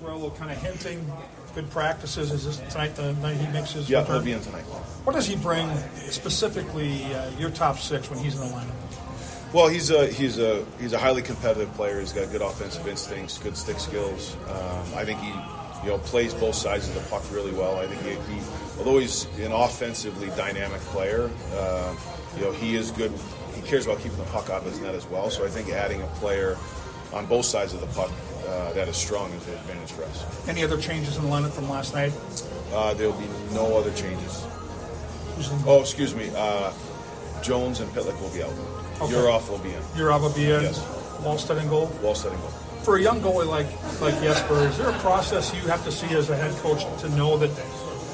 Zuccarello kind of hinting good practices? Is this tonight the night he makes his Yeah, return? he'll be in tonight. What does he bring specifically your top six when he's in the lineup? Well, he's a highly competitive player. He's got good offensive instincts, good stick skills. I think he plays both sides of the puck really well. I think he although he's an offensively dynamic player, he is good. He cares about keeping the puck out of his net as well. So I think adding a player on both sides of the puck that is strong is an advantage for us. Any other changes in the lineup from last night? There will be no other changes. Oh, excuse me. Jones and Pitlick will be out. Okay. Urov will be in. Urov will be in. Yes. Wallstead in goal. Wallstead in goal. For a young goalie like Jesper, is there a process you have to see as a head coach to know that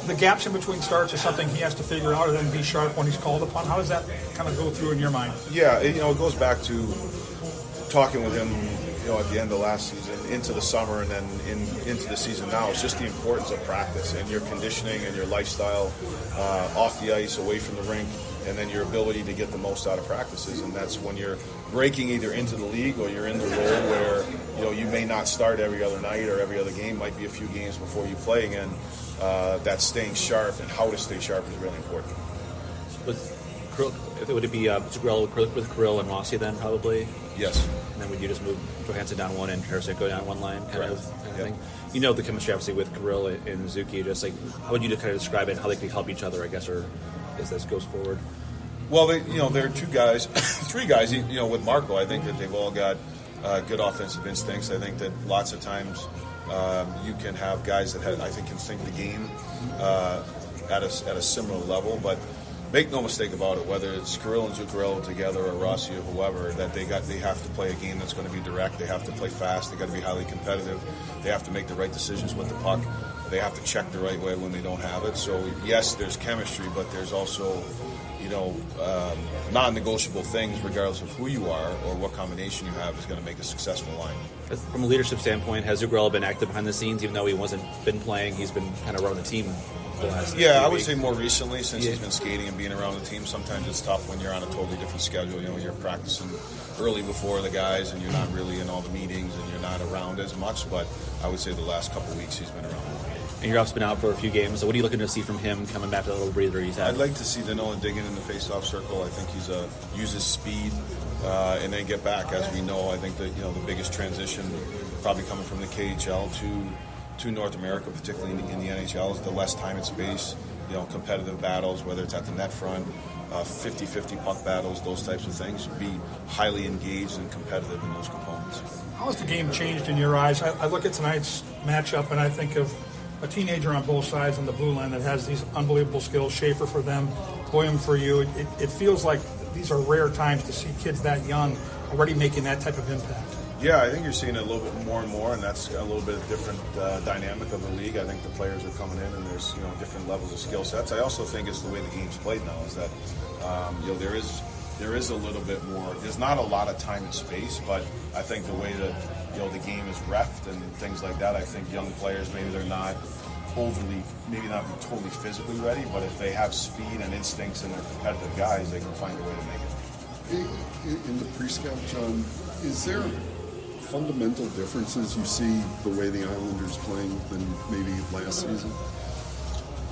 the gaps in between starts is something he has to figure out and then be sharp when he's called upon? How does that kind of go through in your mind? Yeah, it goes back to talking with him, at the end of last season, into the summer, and then into the season now. It's just the importance of practice and your conditioning and your lifestyle off the ice, away from the rink, and then your ability to get the most out of practices. And that's when you're breaking either into the league or you're in the role where you may not start every other night or every other game. Might be a few games before you play again. That staying sharp and how to stay sharp is really important. Would it be Zuccarello with Kirill and Rossi then probably? Yes. And then would you just move Johansson down one and Tarasenko down one line kind of thing? Yep. The chemistry obviously with Kirill and Zuki. Just like how would you kind of describe it? And how they can help each other, I guess, or as this goes forward. Well, there are two guys, three guys. With Marco, I think that they've all got good offensive instincts. I think that lots of times you can have guys that I think can think the game at a similar level, but. Make no mistake about it, whether it's Kirill and Zuccarello together or Rossi or whoever, that they have to play a game that's going to be direct. They have to play fast. They got to be highly competitive. They have to make the right decisions with the puck. They have to check the right way when they don't have it. So yes, there's chemistry, but there's also non-negotiable things regardless of who you are or what combination you have is going to make a successful line. From a leadership standpoint, has Zuccarello been active behind the scenes, even though he wasn't been playing? He's been kind of running the team. I would say more recently since he's been skating and being around the team. Sometimes it's tough when you're on a totally different schedule. You're practicing early before the guys and you're not really in all the meetings and you're not around as much. But I would say the last couple of weeks he's been around. And Urov's been out for a few games. So what are you looking to see from him coming back to the little breather he's had? I'd like to see Danila digging in the face-off circle. I think he's uses speed and then get back. As we know, I think that the biggest transition probably coming from the KHL to North America, particularly in the NHL, is the less time and space, competitive battles, whether it's at the net front, 50-50 puck battles, those types of things. Be highly engaged and competitive in those components. How has the game changed in your eyes? I look at tonight's matchup and I think of a teenager on both sides on the blue line that has these unbelievable skills. Schaefer for them, William for you. It feels like these are rare times to see kids that young already making that type of impact. Yeah, I think you're seeing it a little bit more and more, and that's a little bit different dynamic of the league. I think the players are coming in, and there's different levels of skill sets. I also think it's the way the game's played now is that there is a little bit more. There's not a lot of time and space, but I think the way that the game is reffed and things like that, I think young players maybe they're not totally physically ready, but if they have speed and instincts and they're competitive guys, they can find a way to make it. In the pre-scout, John, is there fundamental differences you see the way the Islanders playing than maybe last season?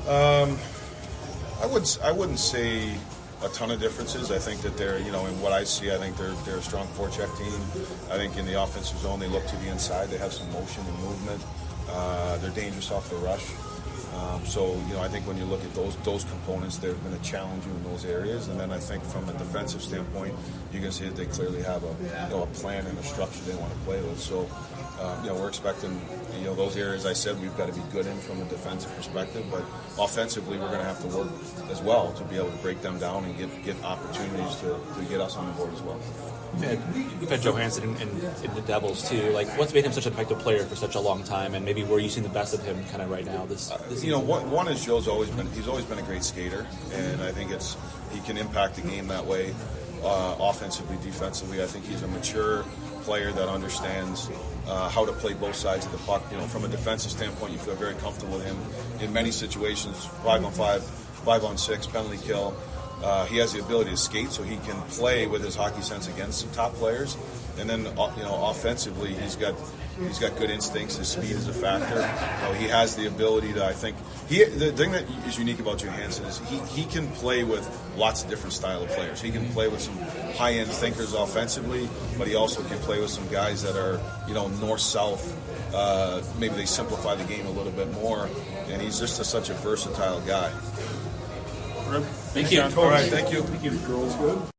I wouldn't say a ton of differences. I think that they're, in what I see, I think they're a strong forecheck team. I think in the offensive zone they look to the inside. They have some motion and movement. They're dangerous off the rush. I think when you look at those components, they've been a challenge in those areas. And then I think from a defensive standpoint, you can see that they clearly have a plan and a structure they want to play with. So, we're expecting, those areas I said we've got to be good in from a defensive perspective. But offensively, we're going to have to work as well to be able to break them down and get opportunities to get us on the board as well. We've had Johansson in the Devils too. Like, what's made him such an effective player for such a long time, and maybe where are you seeing the best of him kind of right now? This season? One is he's always been a great skater, and I think he can impact the game that way, offensively, defensively. I think he's a mature player that understands how to play both sides of the puck. From a defensive standpoint, you feel very comfortable with him in many situations, 5-on-5, 5-on-6, penalty kill. He has the ability to skate, so he can play with his hockey sense against some top players. And then, offensively, he's got He's got good instincts. His speed is a factor. He has the ability to, I think, the thing that is unique about Johansson is he can play with lots of different style of players. He can play with some high-end thinkers offensively, but he also can play with some guys that are, north-south. Maybe they simplify the game a little bit more, and he's just such a versatile guy. Thank you. All right, thank you. Girls good?